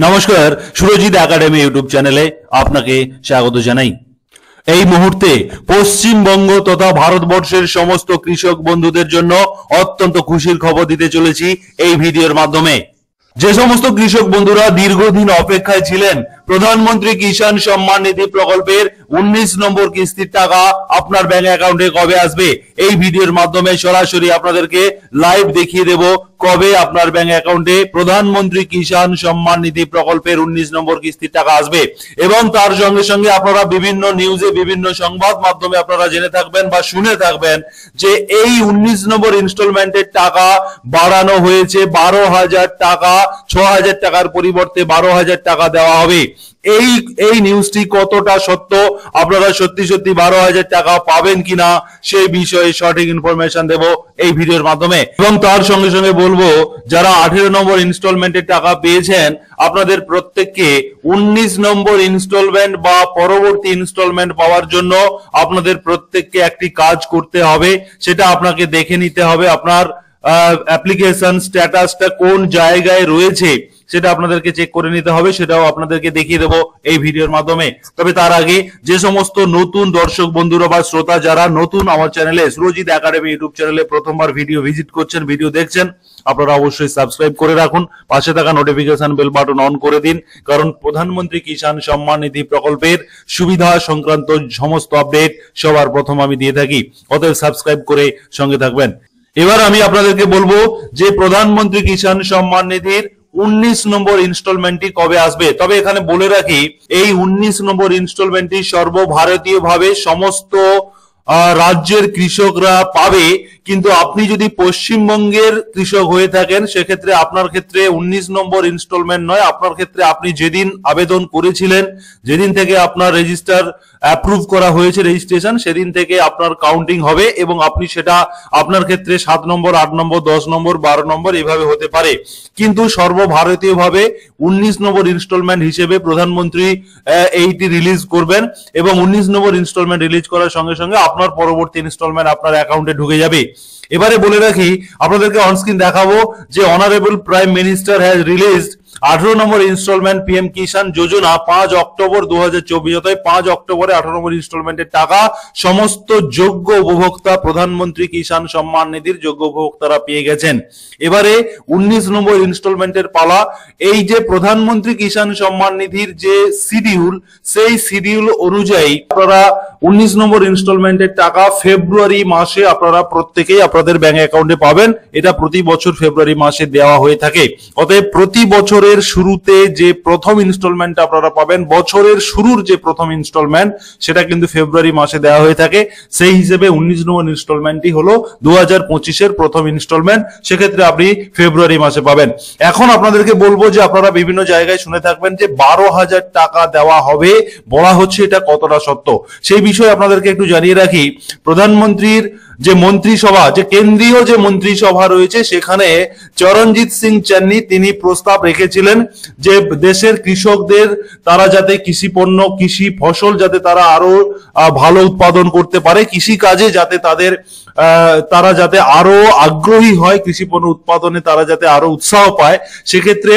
নমস্কার, Surajit academy YouTube চ্যানেলে আপনাকে স্বাগত জানাই। এই মুহূর্তে পশ্চিমবঙ্গ তথা ভারতবর্ষের সমস্ত কৃষক বন্ধুদের জন্য অত্যন্ত খুশির খবর দিতে চলেছি এই ভিডিওর মাধ্যমে। যে সমস্ত কৃষক বন্ধুরা দীর্ঘদিন অপেক্ষায় ছিলেন প্রধানমন্ত্রী কিষাণ সম্মান নিধি প্রকল্পের 19 নম্বর কিস্তির টাকা আপনার ব্যাংক অ্যাকাউন্টে কবে আসবে, এই ভিডিওর মাধ্যমে সরাসরি আপনাদেরকে লাইভ দেখিয়ে দেব কবে আপনার ব্যাংক অ্যাকাউন্টে প্রধানমন্ত্রী কিষাণ সম্মান নিধি প্রকল্পের 19 নম্বর কিস্তির টাকা আসবে। এবং তার সঙ্গে সঙ্গে আপনারা বিভিন্ন নিউজে বিভিন্ন সংবাদ মাধ্যমে আপনারা জেনে থাকবেন বা শুনে থাকবেন যে এই 19 নম্বর ইনস্টলমেন্টের টাকা বাড়ানো হয়েছে 12,000 টাকা, 6,000 টাকার পরিবর্তে 12,000 টাকা দেওয়া হবে। এই নিউজটি কতটা সত্য, আপনারা সত্যি সত্যি 12,000 টাকা পাবেন কিনা সেই বিষয়ে সঠিক ইনফরমেশন দেব এই ভিডিওর মাধ্যমে। এবং তার সঙ্গে সঙ্গে বলবো যারা 18 নম্বর ইনস্টলমেন্টের টাকা পেয়েছেন আপনাদের প্রত্যেককে 19 নম্বর ইনস্টলমেন্ট বা পরবর্তী ইনস্টলমেন্ট পাওয়ার জন্য আপনাদের প্রত্যেককে একটি কাজ করতে হবে। সেটা আপনাকে দেখে নিতে হবে আপনার অ্যাপ্লিকেশন স্ট্যাটাসটা কোন জায়গায় রয়েছে, সেটা আপনাদেরকে চেক করে নিতে হবে, সেটাও আপনাদেরকে দেখিয়ে দেবো এই ভিডিওর মাধ্যমে। তবে তার আগে যে সমস্ত নতুন দর্শক বন্ধুরা বা শ্রোতা যারা নতুন আমার চ্যানেলে সুরজিৎ একাডেমি ইউটিউব চ্যানেলে প্রথমবার ভিডিও ভিজিট করছেন, ভিডিও দেখছেন, আপনারা অবশ্যই সাবস্ক্রাইব করে রাখুন, পাশে থাকা নোটিফিকেশন বেল বাটন অন করে দিন, কারণ প্রধানমন্ত্রী কিষাণ সম্মান নিধি প্রকল্পের সুবিধা সংক্রান্ত সমস্ত আপডেট সবার প্রথম আমি দিয়ে থাকি। অতএব সাবস্ক্রাইব করে সঙ্গে থাকবেন। এবার আমি আপনাদেরকে বলবো যে প্রধানমন্ত্রী কিষাণ সম্মান নিধির 19 নম্বর ইনস্টলমেন্টটি কবে আসবে। তবে এখানে বলে রাখি এই 19 নম্বর ইনস্টলমেন্টটি সর্বভারতীয় ভাবে সমস্ত রাজ্যের কৃষকরা পাবে, কিন্তু আপনি যদি পশ্চিমবঙ্গের কৃষক হয়ে থাকেন সেক্ষেত্রে আপনার ক্ষেত্রে 19 নম্বর ইনস্টলমেন্ট নয়, আপনার ক্ষেত্রে আপনি যেদিন আবেদন করেছিলেন, যেদিন থেকে আপনার রেজিস্টার অ্যাপ্রুভ করা হয়েছে রেজিস্ট্রেশন, সেদিন থেকে আপনার কাউন্টিং হবে এবং আপনি সেটা আপনার ক্ষেত্রে 7 নম্বর, 8 নম্বর, 10 নম্বর, 12 নম্বর এভাবে হতে পারে। কিন্তু সর্বভারতীয় ভাবে 19 নম্বর ইনস্টলমেন্ট হিসেবে প্রধানমন্ত্রী এইটি রিলিজ করবেন এবং 19 নম্বর ইনস্টলমেন্ট রিলিজ করার সঙ্গে সঙ্গে আপনার পরবর্তী ইনস্টলমেন্ট আপনার অ্যাকাউন্টে ঢুকে যাবে। এবারে বলে রাখি আপনাদেরকে অনস্ক্রিন দেখাবো যে honourable prime minister has released 18 number instalment PM Kisan Yojana 5 October 2024। অর্থাৎ 5 অক্টোবরে 18 নম্বর ইনস্টলমেন্টের টাকা সমস্ত যোগ্য উপভোক্তা প্রধানমন্ত্রী কিষাণ সম্মান নিধির যোগ্য উপভোক্তারা পেয়ে গেছেন। এবারে 19 নম্বর ইনস্টলমেন্টের পালা। এই যে প্রধানমন্ত্রী কিষাণ সম্মান নিধির যে শিডিউল, সেই শিডিউল অনুযায়ী আপনারা 19 নম্বর ইনস্টলমেন্টের টাকা ফেব্রুয়ারি মাসে আপনারা প্রত্যেকেই আপনাদের ব্যাংক অ্যাকাউন্টে পাবেন। এটা প্রতি বছর ফেব্রুয়ারি মাসে দেওয়া হয়ে থাকে। অতএব প্রতি বছরের শুরুতে যে প্রথম ইনস্টলমেন্ট আপনারা পাবেন, বছরের শুরুর যে প্রথম ইনস্টলমেন্ট, সেটা কিন্তু ফেব্রুয়ারি মাসে দেওয়া হয়ে থাকে। সেই হিসেবে 19 নম্বর ইনস্টলমেন্টই হলো 2025-এর প্রথম ইনস্টলমেন্ট, সেক্ষেত্রে আপনি ফেব্রুয়ারি মাসে পাবেন। এখন আপনাদেরকে বলবো যে আপনারা বিভিন্ন জায়গায় শুনে থাকবেন যে 12,000 টাকা দেওয়া হবে, বলা হচ্ছে এটা কতটা সত্য সেই বিষয়ে আপনাদেরকে একটু জানিয়ে রাখি। প্রধানমন্ত্রীর যে মন্ত্রিসভা, যে কেন্দ্রীয় যে মন্ত্রিসভা রয়েছে, সেখানে চরণজিৎ সিং চান্নি তিনি প্রস্তাব রেখেছিলেন যে দেশের কৃষকদের তারা যাতে কৃষি পণ্য, কৃষি ফসল যাতে তারা আরো ভালো উৎপাদন করতে পারে, কৃষি কাজে যাতে তারা যাতে আরো আগ্রহী হয়, কৃষি পণ্য উৎপাদনে তারা যাতে আরো উৎসাহ পায়, সেক্ষেত্রে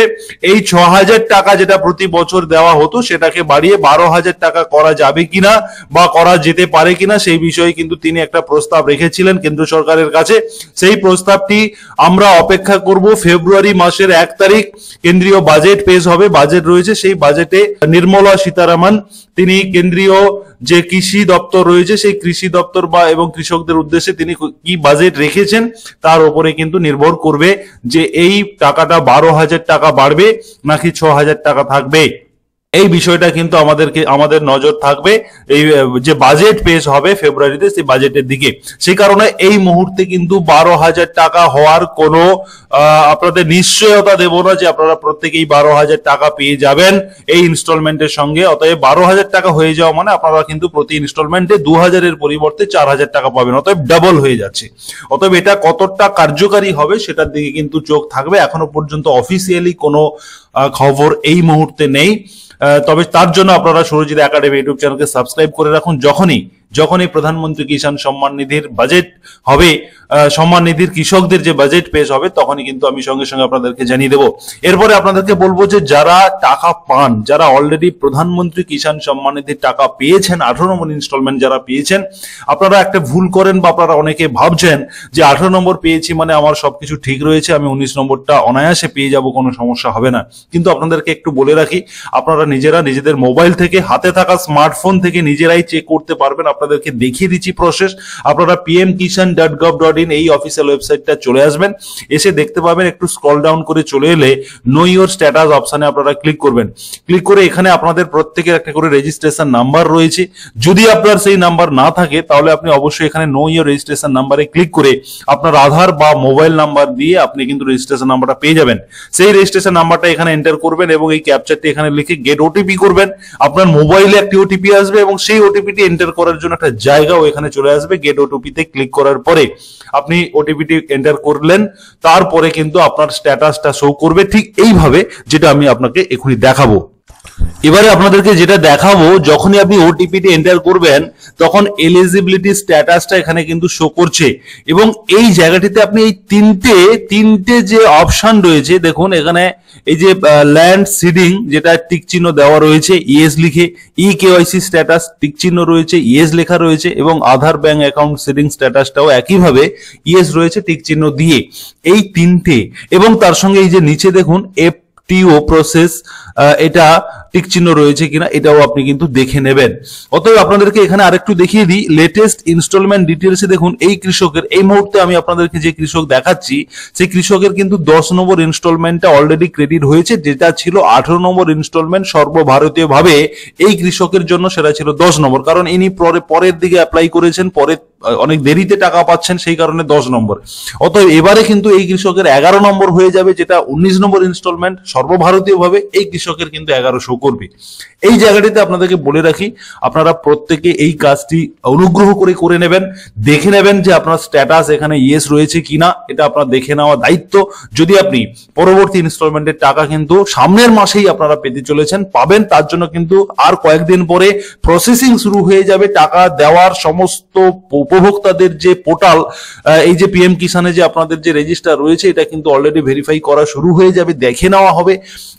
এই 6,000 টাকা যেটা প্রতি বছর দেওয়া হতো সেটাকে বাড়িয়ে 12,000 টাকা করা যাবে কিনা বা করা যেতে পারে কিনা সেই বিষয়ে কিন্তু তিনি একটা প্রস্তাব রেখেছিলেন কেন্দ্র সরকারের কাছে। সেই প্রস্তাবটি আমরা অপেক্ষা করব। ফেব্রুয়ারি মাসের 1 তারিখ কেন্দ্রীয় বাজেট পেশ হবে, বাজেট রয়েছে, সেই বাজেটে নির্মলা সীতারামন তিনি কেন্দ্রীয় যে কৃষি দপ্তর রয়েছে সেই কৃষি দপ্তর বা এবং কৃষকদের উদ্দেশ্যে তিনি কি বাজেট রেখেছেন তার উপরে কিন্তু নির্ভর করবে যে এই টাকাটা 12,000 টাকা বাড়বে নাকি 6,000 টাকা থাকবে। এই বিষয়টা কিন্তু আমাদের নজর থাকবে এই যে বাজেট পেশ হবে ফেব্রুয়ারিতে, সেই বাজেটের দিকে। সেই কারণে এই মুহূর্তে কিন্তু 12,000 টাকা হওয়ার কোনো আপনাদের নিশ্চয়তা দেব না যে আপনারা প্রত্যেকেই 12,000 টাকা পেয়ে যাবেন এই ইনস্টলমেন্টের সঙ্গে। অতএব 12,000 টাকা হয়ে যাওয়া মানে আপনারা কিন্তু প্রতি ইনস্টলমেন্টে 2,000-এর পরিবর্তে 4,000 টাকা পাবেন, অতএব ডাবল হয়ে যাচ্ছে। অতএব এটা কতটা কার্যকারী হবে সেটার দিকে কিন্তু চোখ থাকবে। এখনো পর্যন্ত অফিসিয়ালি কোনো খবর এই মুহূর্তে নেই, তবে তার জন্য আপনারা সুরজিৎ একাডেমি ইউটিউব চ্যানেলকে সাবস্ক্রাইব করে রাখুন। যখনই যখন এই প্রধানমন্ত্রী কিষাণ সম্মান নিধির বাজেট হবে, সম্মান নিধির কৃষকদের যে বাজেট পেশ হবে, তখনই কিন্তু আমি সঙ্গে সঙ্গে আপনাদেরকে জানিয়ে দেবো। এরপরে আপনাদেরকে বলবো যে যারা টাকা পান, যারা অলরেডি প্রধানমন্ত্রী কিষাণ সম্মান নিধির টাকা পেয়েছেন, 18 নম্বর ইনস্টলমেন্ট যারা পেয়েছেন, আপনারা একটা ভুল করেন বা আপনারা অনেকে ভাবছেন যে 18 নম্বর পেয়েছি মানে আমার সবকিছু ঠিক রয়েছে, আমি 19 নম্বরটা অনায়াসে পেয়ে যাব, কোনো সমস্যা হবে না। কিন্তু আপনাদেরকে একটু বলে রাখি, আপনারা নিজেরা নিজেদের মোবাইল থেকে, হাতে থাকা স্মার্টফোন থেকে নিজেরাই চেক করতে পারবেন। আপনাদেরকে দেখিয়ে দিচ্ছি প্রসেস। আপনারা pmkishan.gov.in এই অফিসিয়াল ওয়েবসাইটটা চলে আসবেন, এসে দেখতে পাবেন, একটু স্ক্রল ডাউন করে চলে এলে নো ইওর স্ট্যাটাস অপশনে আপনারা ক্লিক করবেন। ক্লিক করে এখানে আপনাদের প্রত্যেকের একটা করে রেজিস্ট্রেশন নাম্বার রয়েছে। যদি আপনার সেই নাম্বার না থাকে তাহলে আপনি অবশ্যই এখানে নো ইওর রেজিস্ট্রেশন নাম্বারে ক্লিক করে আপনার আধার বা মোবাইল নাম্বার দিয়ে আপনি কিন্তু রেজিস্ট্রেশন নাম্বারটা পেয়ে যাবেন। সেই রেজিস্ট্রেশন নাম্বারটা এখানে এন্টার করবেন এবং এই ক্যাপচারটি এখানে লিখে গেট ওটিপি করবেন। আপনার মোবাইলে একটি ওটিপি আসবে এবং সেই ওটিপিটি এন্টার করার জন্য একটা জায়গাও এখানে চলে আসবে। গেট ওটিপিতে ক্লিক করার পরে আপনি ওটিপিটি এন্টার করলেন, তারপরে কিন্তু আপনার স্ট্যাটাসটা শো করবে ঠিক এইভাবে, যেটা আমি আপনাকে এখনই দেখাবো। এবারে আপনাদেরকে যেটা দেখাবো, যখনই আপনি ওটিপিটি এন্টার করবেন তখন এলিজিবিলিটি স্ট্যাটাসটা এখানে কিন্তু শো করছে এবং এই জায়গাটিতে আপনি এই তিনটে যে অপশন রয়েছে, দেখুন এখানে এই যে ল্যান্ড সিডিং যেটা টিক চিহ্ন দেওয়া রয়েছে ইয়েস লিখে, ই কেওয়াইসি স্ট্যাটাস টিক চিহ্ন রয়েছে ইয়েস লেখা রয়েছে এবং আধার ব্যাংক অ্যাকাউন্ট সিডিং স্ট্যাটাসটাও একইভাবে ইয়েস রয়েছে টিক চিহ্ন দিয়ে। এই তিনটে এবং তার সঙ্গে এই যে নিচে দেখুন টিও প্রসেস, এটা টিক চিহ্ন রয়েছে কিনা এটাও আপনি কিন্তু দেখে নেবেন। অতএব আপনাদেরকে এখানে আরেকটু দেখিয়ে দিই, লেটেস্ট ইনস্টলমেন্ট ডিটেলসে দেখুন এই কৃষকের, এই মুহূর্তে আমি আপনাদেরকে যে কৃষক দেখাচ্ছি সেই কৃষকের কিন্তু 10 নম্বর ইনস্টলমেন্টটা অলরেডি ক্রেডিট হয়েছে, যেটা ছিল 18 নম্বর ইনস্টলমেন্ট সর্বভারতীয় ভাবে এই কৃষকের জন্য সেটা ছিল 10 নম্বর, কারণ ইনি পরের দিকে অ্যাপ্লাই করেছেন, পরে অনেক দেরিতে টাকা পাচ্ছেন, সেই কারণে 10 নম্বর। অতএব এবারে কিন্তু এই কৃষকের 11 নম্বর হয়ে যাবে, যেটা 19 নম্বর ইনস্টলমেন্ট সর্বভারতীয় ভাবে এই কৃষকের কিন্তু 1100 করবে। এই জায়গাটিতে আপনাদেরকে বলে রাখি, আপনারা প্রত্যেকে এই কাজটি অনুগ্রহ করে নেবেন, দেখে নেবেন যে আপনার স্ট্যাটাস এখানে ইয়েস রয়েছে কিনা, এটা আপনার দেখে নেওয়া দায়িত্ব। যদি আপনি পরবর্তী ইনস্টলমেন্টের টাকা কিন্তু সামনের মাসেই আপনারা পেতে চলেছেন, পাবেন, তার জন্য কিন্তু আর কয়েকদিন পরে প্রসেসিং শুরু হয়ে যাবে। টাকা দেওয়ার সমস্ত উপভোক্তাদের যে পোর্টাল, এই যে পিএম কিষানে যে আপনাদের যে রেজিস্টার রয়েছে, এটা কিন্তু অলরেডি ভেরিফাই করা শুরু হয়ে যাবে, দেখে নেওয়া হবে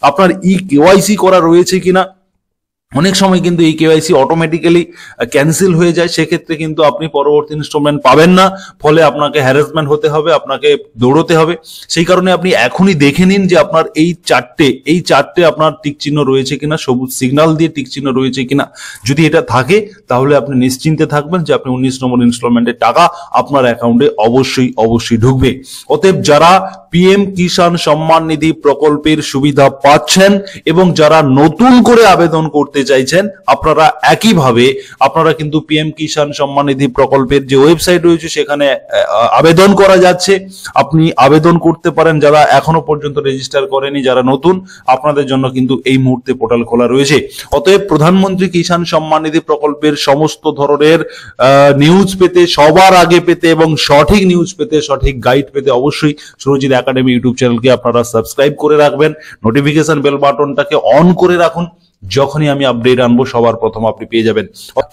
আপনার ই কেওয়াইসি করা রয়েছে কিনা। অনেক সময় কিন্তু এই কেওয়াইসি অটোমেটিক্যালি ক্যান্সেল হয়ে যায়, সেক্ষেত্রে কিন্তু আপনি পরবর্তী ইনস্টলমেন্ট পাবেন না, ফলে আপনাকে হ্যারাসমেন্ট হতে হবে, আপনাকে দৌড়তে হবে। সেই কারণে আপনি এখনই দেখে নিন যে আপনার এই চারটে আপনার টিক চিহ্ন রয়েছে কিনা, সবুজ সিগন্যাল দিয়ে টিক চিহ্ন রয়েছে কিনা। যদি এটা থাকে তাহলে আপনি নিশ্চিন্তে থাকবেন যে আপনি 19 নম্বর ইনস্টলমেন্টের টাকা আপনার অ্যাকাউন্টে অবশ্যই ঢুকবে। অতএব যারা পিএম কিষাণ সম্মান নিধি প্রকল্পের সুবিধা পাচ্ছেন এবং যারা নতুন করে আবেদন করতে চাইছেন, আপনারা একইভাবে আপনারা কিন্তু পিএম কিষাণ সম্মান নিধি প্রকল্পের যে ওয়েবসাইট রয়েছে সেখানে আবেদন করা যাচ্ছে, আপনি আবেদন করতে পারেন। যারা এখনো পর্যন্ত রেজিস্টার করেনি, যারা নতুন, আপনাদের জন্য কিন্তু এই মুহূর্তে পোর্টাল খোলা রয়েছে। অতএব প্রধানমন্ত্রী কিষাণ সম্মান নিধি প্রকল্পের সমস্ত ধরনের নিউজ পেতে, সবার আগে পেতে এবং সঠিক নিউজ পেতে, সঠিক গাইড পেতে অবশ্যই সুরজিৎ একাডেমি ইউটিউব চ্যানেলকে আপনারা সাবস্ক্রাইব করে রাখবেন, নোটিফিকেশন বেল বাটনটাকে অন করে রাখুন, যখনই আমি আপডেট আনবো সবার প্রথম আপনি পেয়ে যাবেন।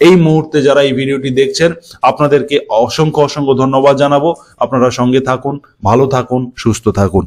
এই মুহূর্তে যারা এই ভিডিওটি দেখছেন আপনাদেরকে অসংখ্য ধন্যবাদ জানাবো। আপনারা সঙ্গে থাকুন, ভালো থাকুন, সুস্থ থাকুন।